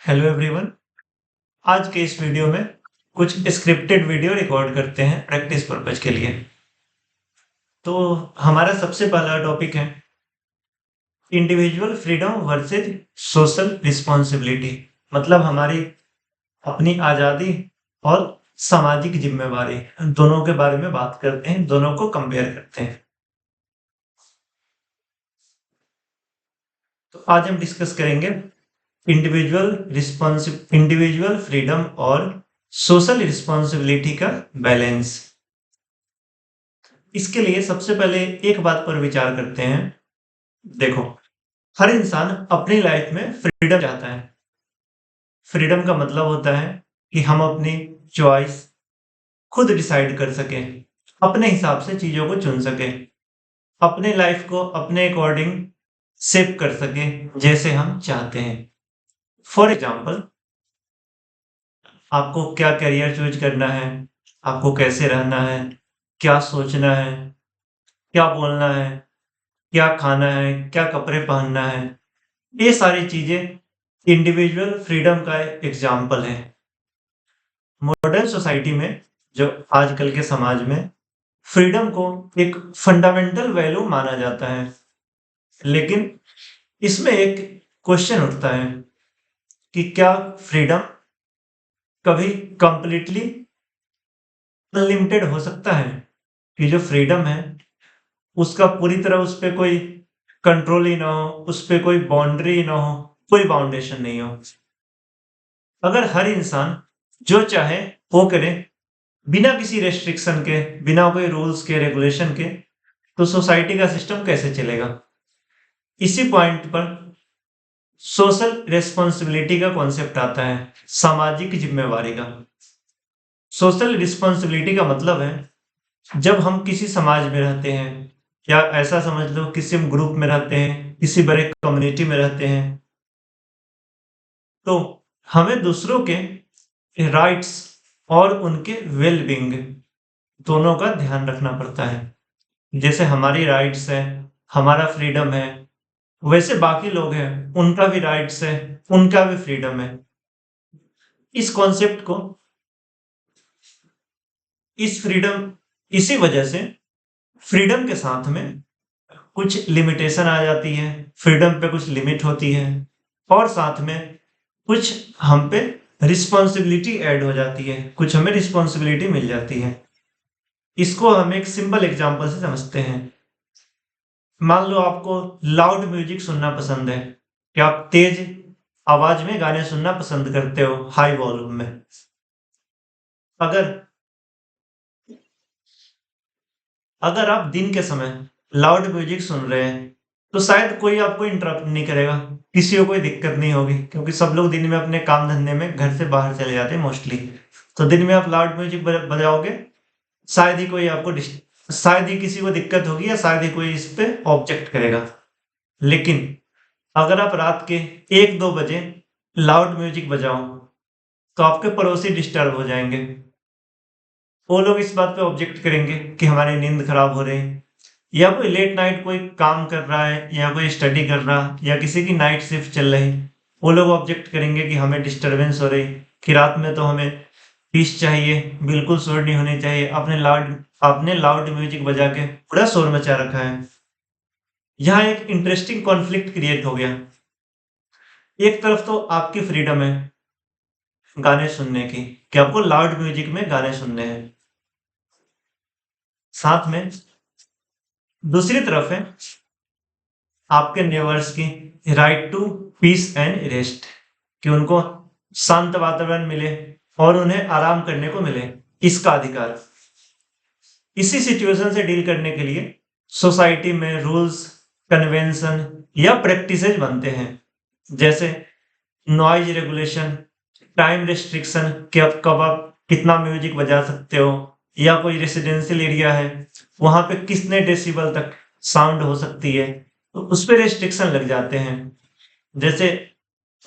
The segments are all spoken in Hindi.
Hello everyone. आज के इस वीडियो में कुछ स्क्रिप्टेड वीडियो रिकॉर्ड करते हैं प्रैक्टिस पर्पज के लिए। तो हमारा सबसे पहला टॉपिक है individual freedom versus social responsibility. मतलब हमारी अपनी आज़ादी और सामाजिक जिम्मेवारी दोनों के बारे में बात करते हैं, दोनों को कंपेयर करते हैं। तो आज हम डिस्कस करेंगे इंडिविजुअल फ्रीडम और सोशल रिस्पॉन्सिबिलिटी का बैलेंस। इसके लिए सबसे पहले एक बात पर विचार करते हैं। देखो, हर इंसान अपनी लाइफ में फ्रीडम चाहता है। फ्रीडम का मतलब होता है कि हम अपनी चॉइस खुद डिसाइड कर सकें, अपने हिसाब से चीजों को चुन सकें, अपने लाइफ को अपने अकॉर्डिंग शेप कर सकें जैसे हम चाहते हैं। फॉर एग्जाम्पल, आपको क्या करियर चूज करना है, आपको कैसे रहना है, क्या सोचना है, क्या बोलना है, क्या खाना है, क्या कपड़े पहनना है, ये सारी चीजें इंडिविजुअल फ्रीडम का एग्जाम्पल है। मॉडर्न सोसाइटी में, जो आजकल के समाज में, फ्रीडम को एक फंडामेंटल वैल्यू माना जाता है। लेकिन इसमें एक क्वेश्चन उठता है कि क्या फ्रीडम कभी कंप्लीटली अनलिमिटेड हो सकता है? कि जो फ्रीडम है उसका पूरी तरह उस पे कोई कंट्रोल ही ना हो, उस पे कोई बाउंड्री ही ना हो, कोई बाउंडेशन नहीं हो। अगर हर इंसान जो चाहे वो करे, बिना किसी रेस्ट्रिक्शन के, बिना कोई रूल्स के, रेगुलेशन के, तो सोसाइटी का सिस्टम कैसे चलेगा? इसी पॉइंट पर सोशल रेस्पॉन्सिबिलिटी का कॉन्सेप्ट आता है, सामाजिक जिम्मेवारी का। सोशल रिस्पॉन्सिबिलिटी का मतलब है जब हम किसी समाज में रहते हैं, या ऐसा समझ लो किसी ग्रुप में रहते हैं, किसी बड़े कम्युनिटी में रहते हैं, तो हमें दूसरों के राइट्स और उनके वेलबींग दोनों का ध्यान रखना पड़ता है। जैसे हमारी राइट्स है, हमारा फ्रीडम है, वैसे बाकी लोग हैं, उनका भी राइट्स है, उनका भी फ्रीडम है। इस कॉन्सेप्ट को, इस फ्रीडम, इसी वजह से फ्रीडम के साथ में कुछ लिमिटेशन आ जाती है, फ्रीडम पे कुछ लिमिट होती है, और साथ में कुछ हम पे रिस्पॉन्सिबिलिटी ऐड हो जाती है, कुछ हमें रिस्पॉन्सिबिलिटी मिल जाती है। इसको हम एक सिंपल एग्जांपल से समझते हैं। मान लो आपको लाउड म्यूजिक सुनना पसंद है, कि आप तेज आवाज में गाने सुनना पसंद करते हो, हाई वॉल्यूम में। अगर अगर आप दिन के समय लाउड म्यूजिक सुन रहे हैं, तो शायद कोई आपको इंटरप्ट नहीं करेगा, किसी को कोई दिक्कत नहीं होगी, क्योंकि सब लोग दिन में अपने काम धंधे में घर से बाहर चले जाते हैं मोस्टली। तो दिन में आप लाउड म्यूजिक बजाओगे, शायद ही कोई आपको शायद ही किसी को दिक्कत होगी, या शायद ही कोई इस पे ऑब्जेक्ट करेगा। लेकिन अगर आप रात के 1-2 बजे लाउड म्यूजिक बजाओ, तो आपके पड़ोसी डिस्टर्ब हो जाएंगे। वो लोग इस बात पे ऑब्जेक्ट करेंगे कि हमारी नींद खराब हो रही है, या कोई लेट नाइट कोई काम कर रहा है, या कोई स्टडी कर रहा, या किसी की नाइट शिफ्ट चल रही, वो लोग ऑब्जेक्ट करेंगे कि हमें डिस्टरबेंस हो रही, कि रात में तो हमें पीस चाहिए, बिल्कुल शोर नहीं होनी चाहिए, आपने लाउड म्यूजिक बजा के पूरा शोर मचा रखा है। यहाँ एक इंटरेस्टिंग कॉन्फ्लिक्ट क्रिएट हो गया। एक तरफ तो आपकी फ्रीडम है गाने सुनने की, कि आपको लाउड म्यूजिक में गाने सुनने हैं, साथ में दूसरी तरफ है आपके नेबर्स की right to peace and rest, कि उनको शांत वातावरण मिले और उन्हें आराम करने को मिले, इसका अधिकार। इसी सिचुएशन से डील करने के लिए सोसाइटी में रूल्स, कन्वेंशन या प्रैक्टिसेज बनते हैं। जैसे नॉइज रेगुलेशन, टाइम रेस्ट्रिक्शन, कि अब कब आप कितना म्यूजिक बजा सकते हो, या कोई रेसिडेंशियल एरिया है वहां पे कितने डेसिबल तक साउंड हो सकती है, तो उस पर रेस्ट्रिक्शन लग जाते हैं। जैसे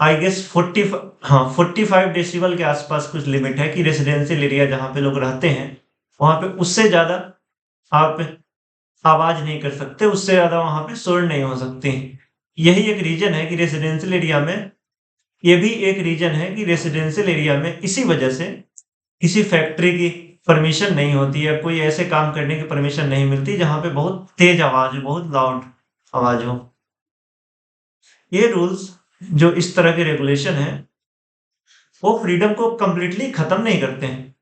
आई गेस 45 डेसिबल के आसपास कुछ लिमिट है, कि रेसिडेंशियल एरिया जहां पे लोग रहते हैं वहां पे उससे ज्यादा आप आवाज नहीं कर सकते, उससे ज्यादा वहां पे शोर नहीं हो सकती। यही एक रीजन है कि रेसिडेंशियल एरिया में ये भी एक रीजन है कि रेसिडेंशियल एरिया में इसी वजह से किसी फैक्ट्री की परमिशन नहीं होती है, कोई ऐसे काम करने की परमिशन नहीं मिलती जहां पे बहुत तेज आवाज हो, बहुत लाउड आवाज हो। ये रूल्स, जो इस तरह के रेगुलेशन है, वो फ्रीडम को कंप्लीटली खत्म नहीं करते हैं,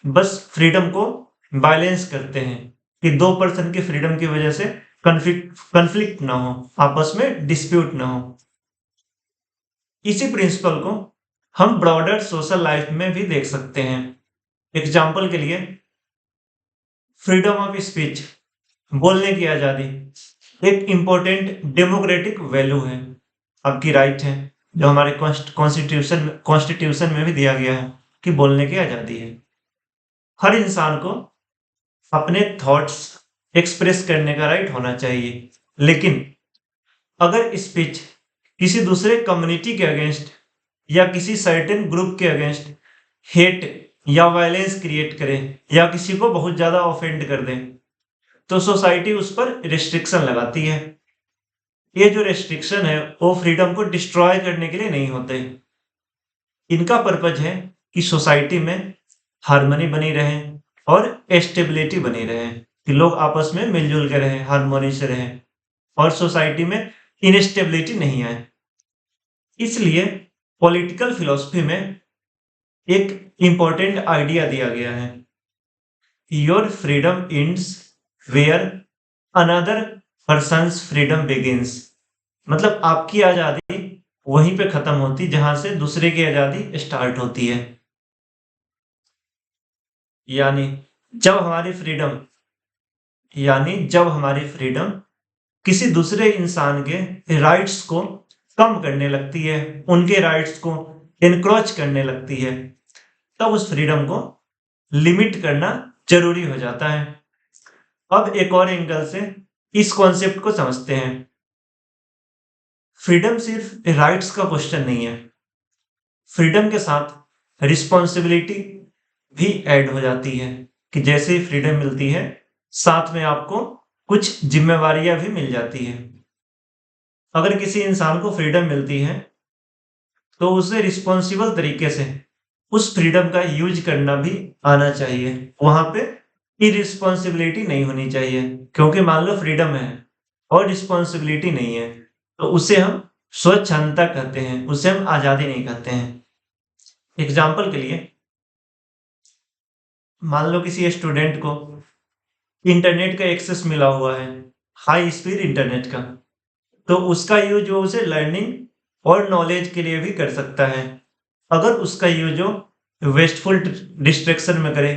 बस फ्रीडम को बैलेंस करते हैं कि दो पर्सन की फ्रीडम की वजह से कन्फ्लिक्ट ना हो, आपस में डिस्प्यूट ना हो। इसी प्रिंसिपल को हम ब्रॉडर सोशल लाइफ में भी देख सकते हैं। एग्जाम्पल के लिए, फ्रीडम ऑफ स्पीच, बोलने की आजादी, एक इंपॉर्टेंट डेमोक्रेटिक वैल्यू है, आपकी राइट है, जो हमारे कॉन्स्टिट्यूशन में भी दिया गया है कि बोलने की आजादी है। हर इंसान को अपने थॉट्स एक्सप्रेस करने का राइट होना चाहिए, लेकिन अगर स्पीच किसी दूसरे कम्युनिटी के अगेंस्ट या किसी सर्टेन ग्रुप के अगेंस्ट हेट या वायलेंस क्रिएट करे या किसी को बहुत ज्यादा ऑफेंड कर दे, तो सोसाइटी उस पर रिस्ट्रिक्शन लगाती है। ये जो रेस्ट्रिक्शन है वो फ्रीडम को डिस्ट्रॉय करने के लिए नहीं होते। इनका पर्पज है कि सोसाइटी में हार्मनी बनी रहे और स्टेबिलिटी बनी रहे, कि लोग आपस में मिलजुल के रहें, हार्मोनी से रहें और सोसाइटी में इनस्टेबिलिटी नहीं आए। इसलिए पॉलिटिकल फिलॉसफी में एक इंपॉर्टेंट आइडिया दिया गया है, your freedom ends where another person's freedom begins. मतलब आपकी आजादी वहीं पे खत्म होती जहां से दूसरे की आजादी स्टार्ट होती है। यानी जब हमारी फ्रीडम जब हमारी फ्रीडम किसी दूसरे इंसान के राइट्स को कम करने लगती है, उनके राइट्स को एनक्रोच करने लगती है, तब उस फ्रीडम को लिमिट करना जरूरी हो जाता है। अब एक और एंगल से इस कॉन्सेप्ट को समझते हैं। फ्रीडम सिर्फ राइट्स का क्वेश्चन नहीं है, फ्रीडम के साथ रिस्पॉन्सिबिलिटी भी ऐड हो जाती है, कि जैसे ही फ्रीडम मिलती है साथ में आपको कुछ जिम्मेवारियां भी मिल जाती है। अगर किसी इंसान को फ्रीडम मिलती है तो उसे रिस्पॉन्सिबल तरीके से उस फ्रीडम का यूज करना भी आना चाहिए। वहां पे इरिस्पॉन्सिबिलिटी नहीं होनी चाहिए, क्योंकि मान लो फ्रीडम है और रिस्पॉन्सिबिलिटी नहीं है तो उसे हम स्वच्छंदता कहते हैं, उसे हम आजादी नहीं कहते हैं। एग्जाम्पल के लिए, मान लो किसी स्टूडेंट को इंटरनेट का एक्सेस मिला हुआ है, हाई स्पीड इंटरनेट का, तो उसका यूज वो उसे लर्निंग और नॉलेज के लिए भी कर सकता है। अगर उसका यूज हो वेस्टफुल डिस्ट्रैक्शन में करे,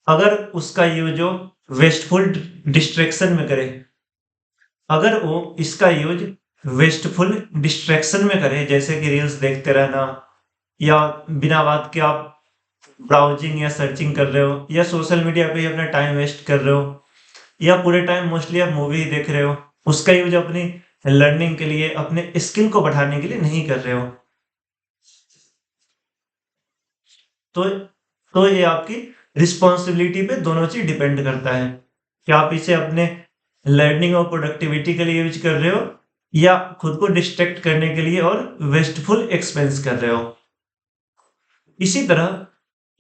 अगर उसका यूज हो वेस्टफुल डिस्ट्रैक्शन में करे, अगर वो इसका यूज वेस्टफुल डिस्ट्रैक्शन में करे, जैसे कि रील्स देखते रहना या बिना बात के आप ब्राउजिंग या सर्चिंग कर रहे हो या सोशल मीडिया पे ही अपना टाइम वेस्ट कर रहे हो या पूरे टाइम मोस्टली आप मूवी ही देख रहे हो, उसका यूज अपनी लर्निंग के लिए, अपने स्किल को बढ़ाने के लिए नहीं कर रहे हो, तो ये आपकी रिस्पॉन्सिबिलिटी पे दोनों चीज डिपेंड करता है कि आप इसे अपने लर्निंग और प्रोडक्टिविटी के लिए यूज कर रहे हो या खुद को डिस्ट्रैक्ट करने के लिए और वेस्टफुल एक्सपेंस कर रहे हो। इसी तरह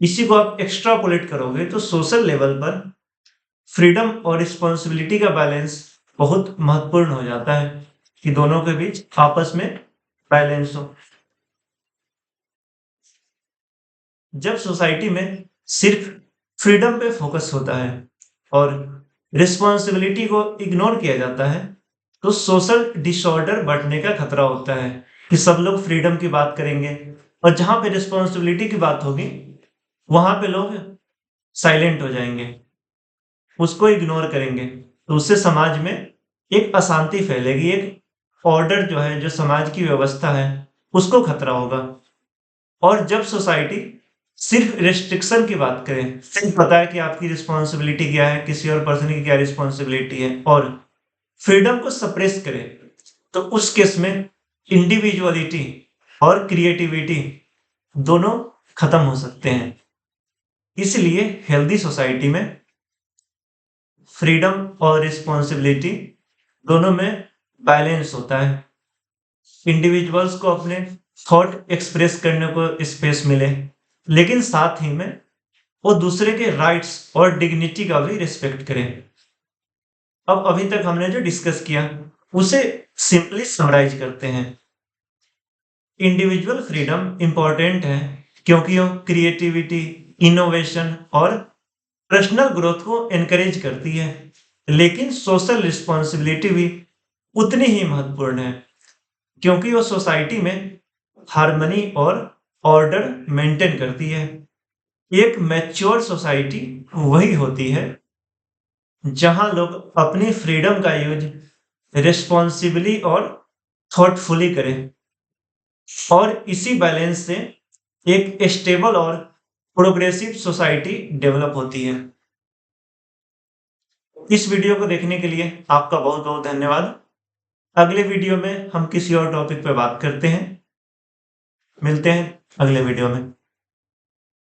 इसी को आप एक्स्ट्रापोलेट करोगे तो सोशल लेवल पर फ्रीडम और रिस्पॉन्सिबिलिटी का बैलेंस बहुत महत्वपूर्ण हो जाता है, कि दोनों के बीच आपस में बैलेंस हो। जब सोसाइटी में सिर्फ फ्रीडम पे फोकस होता है और रिस्पॉन्सिबिलिटी को इग्नोर किया जाता है, तो सोशल डिसऑर्डर बढ़ने का खतरा होता है, कि सब लोग फ्रीडम की बात करेंगे और जहां पे रिस्पॉन्सिबिलिटी की बात होगी वहां पे लोग साइलेंट हो जाएंगे, उसको इग्नोर करेंगे, तो उससे समाज में एक अशांति फैलेगी, एक ऑर्डर जो है, जो समाज की व्यवस्था है, उसको खतरा होगा। और जब सोसाइटी सिर्फ रेस्ट्रिक्शन की बात करें, सिर्फ पता है कि आपकी रिस्पॉन्सिबिलिटी क्या है, किसी और पर्सन की क्या रिस्पॉन्सिबिलिटी है, और फ्रीडम को सप्रेस करें, तो उस केस में इंडिविजुअलिटी और क्रिएटिविटी दोनों खत्म हो सकते हैं। इसलिए हेल्दी सोसाइटी में फ्रीडम और रिस्पॉन्सिबिलिटी दोनों में बैलेंस होता है। इंडिविजुअल्स को अपने थॉट एक्सप्रेस करने को स्पेस मिले, लेकिन साथ ही में वो दूसरे के राइट्स और डिग्निटी का भी रिस्पेक्ट करें। अब अभी तक हमने जो डिस्कस किया उसे सिंपली समराइज करते हैं। इंडिविजुअल फ्रीडम इंपॉर्टेंट है क्योंकि वो क्रिएटिविटी, इनोवेशन और पर्सनल ग्रोथ को एनकरेज करती है, लेकिन सोशल रिस्पॉन्सिबिलिटी भी उतनी ही महत्वपूर्ण है क्योंकि वो सोसाइटी में हार्मनी और ऑर्डर मेंटेन करती है। एक मैच्योर सोसाइटी वही होती है जहां लोग अपनी फ्रीडम का यूज रिस्पॉन्सिबली और थॉटफुली करें, और इसी बैलेंस से एक स्टेबल और प्रोग्रेसिव सोसाइटी डेवलप होती है। इस वीडियो को देखने के लिए आपका बहुत बहुत धन्यवाद। अगले वीडियो में हम किसी और टॉपिक पर बात करते हैं। मिलते हैं अगले वीडियो में।